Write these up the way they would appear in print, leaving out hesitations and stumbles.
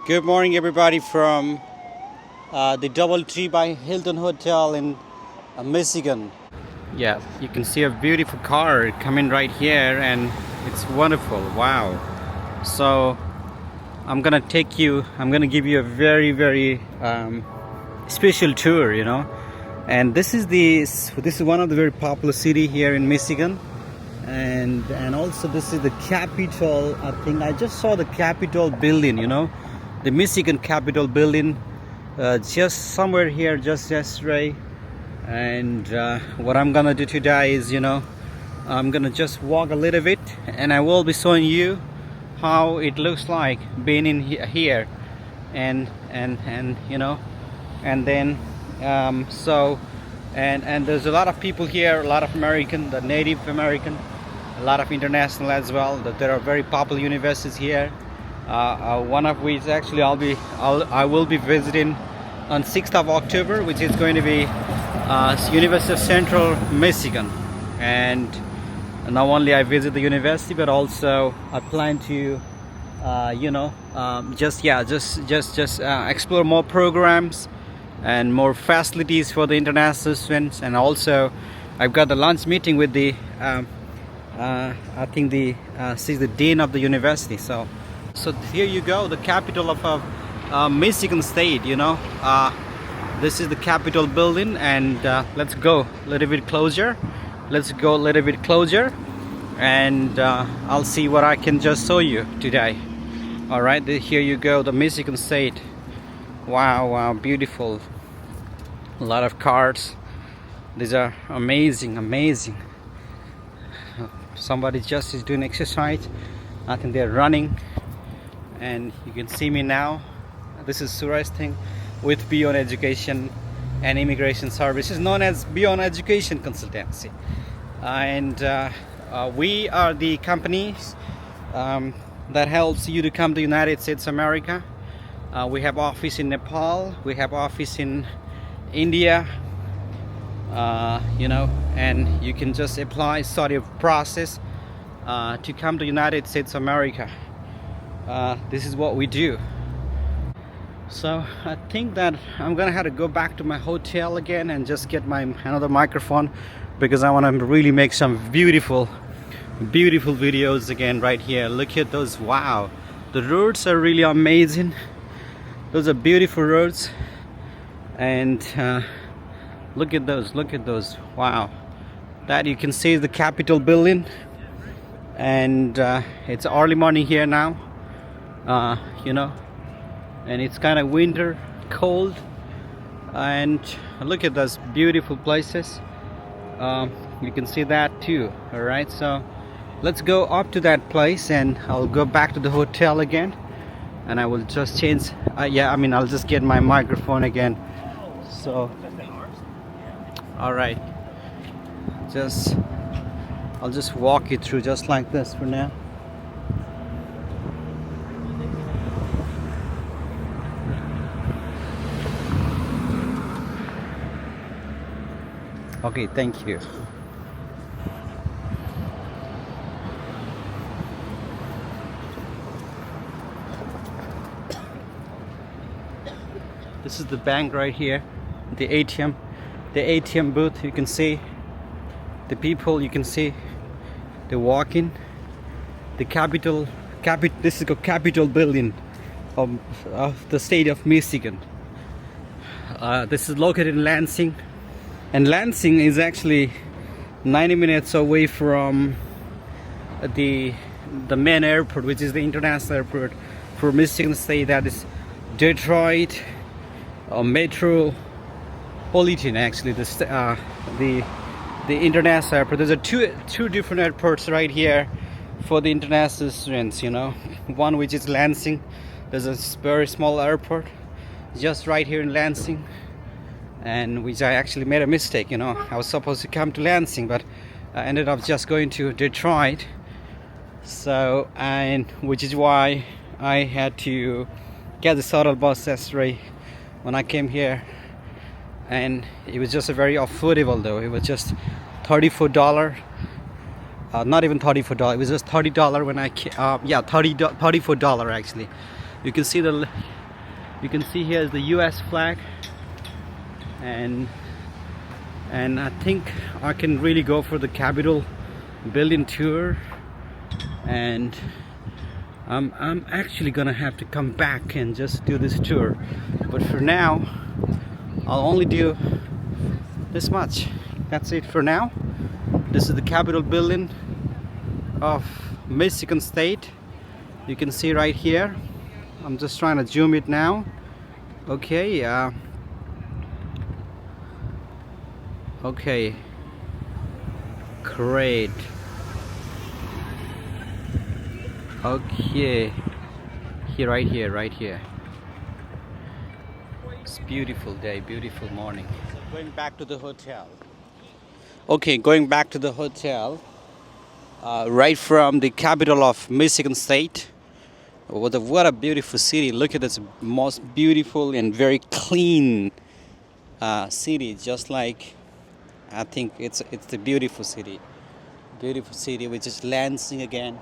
Good morning, everybody, from the DoubleTree by Hilton Hotel in Michigan. Yeah, you can see a beautiful car coming right here, and it's wonderful. Wow! So I'm gonna give you a very special tour, And this is one of the very popular city here in Michigan, and also this is the Capitol. I think I just saw the Capitol building, the Michigan Capitol building, just somewhere here just yesterday. And what I'm gonna do today is, I'm gonna just walk a little bit, and I will be showing you how it looks like being in here, and and then and there's a lot of people here, a lot of American, the Native American, a lot of international as well. There are very popular universities here. One of which actually I will be visiting on 6th of October, which is going to be University of Central Michigan. And not only I visit the university, but also I plan to explore more programs and more facilities for the international students. And also I've got the lunch meeting with the I think she's the dean of the university. So here you go, the capital of Michigan State. This is the Capitol building, and let's go a little bit closer. And I'll see what I can just show you today. All right, here you go, the Michigan State. Wow, beautiful. A lot of cars. These are amazing. Somebody just is doing exercise. I think they're running. And you can see me now. This is Suraj Singh with Beyond Education and Immigration Services, known as Beyond Education Consultancy. And we are the company that helps you to come to United States of America. We have office in Nepal, we have office in India, and you can just apply sort of process to come to United States of America. This is what we do. So I think that I'm gonna have to go back to my hotel again and just get another microphone, because I want to really make some beautiful videos again right here. Look at those. Wow, the roads are really amazing. Those are beautiful roads. And look at those. Wow, that you can see the Capitol building. And it's early morning here now. And it's kind of winter, cold, and look at those beautiful places. You can see that too. All right, so let's go up to that place, and I'll go back to the hotel again, and I will just change. I'll just get my microphone again. So, all right, I'll just walk you through just like this for now. Okay, thank you. This is the bank right here, the ATM booth. You can see the people, you can see they're walking. This is the Capitol building of the state of Michigan. This is located in Lansing. And Lansing is actually 90 minutes away from the main airport, which is the international airport for Michigan State. That is Detroit Metropolitan. Actually, the international airport. There's two different airports right here for the international students. One which is Lansing. There's a very small airport just right here in Lansing. And which I actually made a mistake. I was supposed to come to Lansing, but I ended up just going to Detroit. So, and which is why I had to get the shuttle bus yesterday when I came here, and it was just a very affordable though. It was just $34. Not even $34. It was just $30 when I came. $34 actually. You can see You can see here is the US flag, and I think I can really go for the Capitol building tour, and I'm actually gonna have to come back and just do this tour, but for now I'll only do this much. That's it for now. This is the Capitol building of Michigan State. You can see right here. I'm just trying to zoom it now. Okay, okay, great. Okay, right here. It's beautiful day, beautiful morning. So going back to the hotel. Okay, going back to the hotel. Right from the capital of Michigan State. What a beautiful city. Look at this most beautiful and very clean city. Just like, I think it's a beautiful city. Beautiful city, which is Lansing again.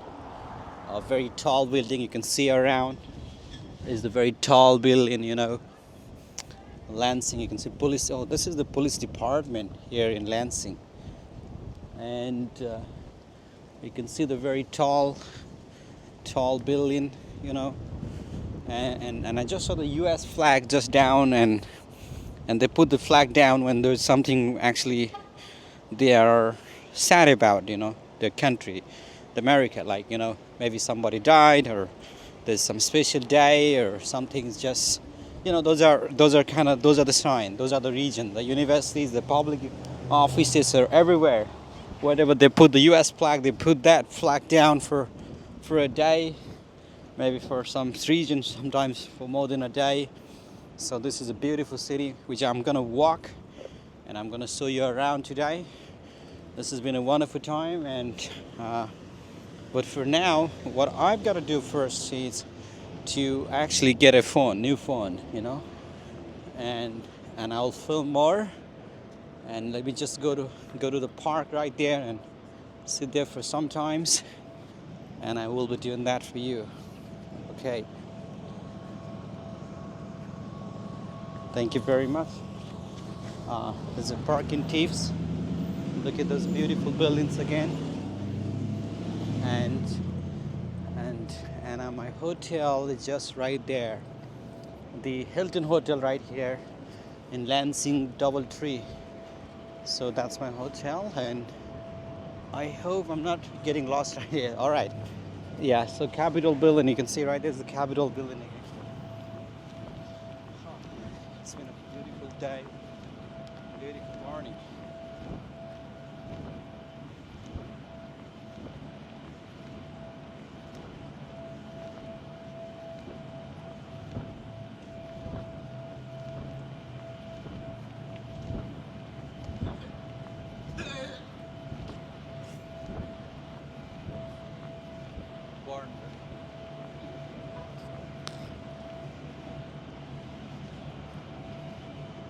A very tall building you can see around. Is the very tall building, you know. Lansing, you can see police. Oh, this is the police department here in Lansing. And you can see the very tall building, you know, and I just saw the US flag just down, and they put the flag down when there's something actually they are sad about, you know, their country, America, like, you know, maybe somebody died, or there's some special day, or something's just, you know, those are the sign, those are the region, the universities, the public offices are everywhere. Whatever they put the US flag, they put that flag down for a day, maybe for some regions, sometimes for more than a day. So this is a beautiful city which I'm gonna walk, and I'm gonna show you around today. This has been a wonderful time, and but for now, what I've got to do first is to actually get a phone, new phone, you know, and I'll film more. And let me just go to the park right there and sit there for some times, and I will be doing that for you. Okay. Thank you very much. There's a parking tips. Look at those beautiful buildings again. And my hotel is just right there. The Hilton Hotel right here in Lansing DoubleTree. So that's my hotel, and I hope I'm not getting lost right here. All right. Yeah, so Capitol building, you can see right there's the Capitol building. It's been a beautiful day, beautiful morning.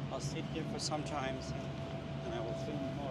I'll sit here for some time, and I will film more.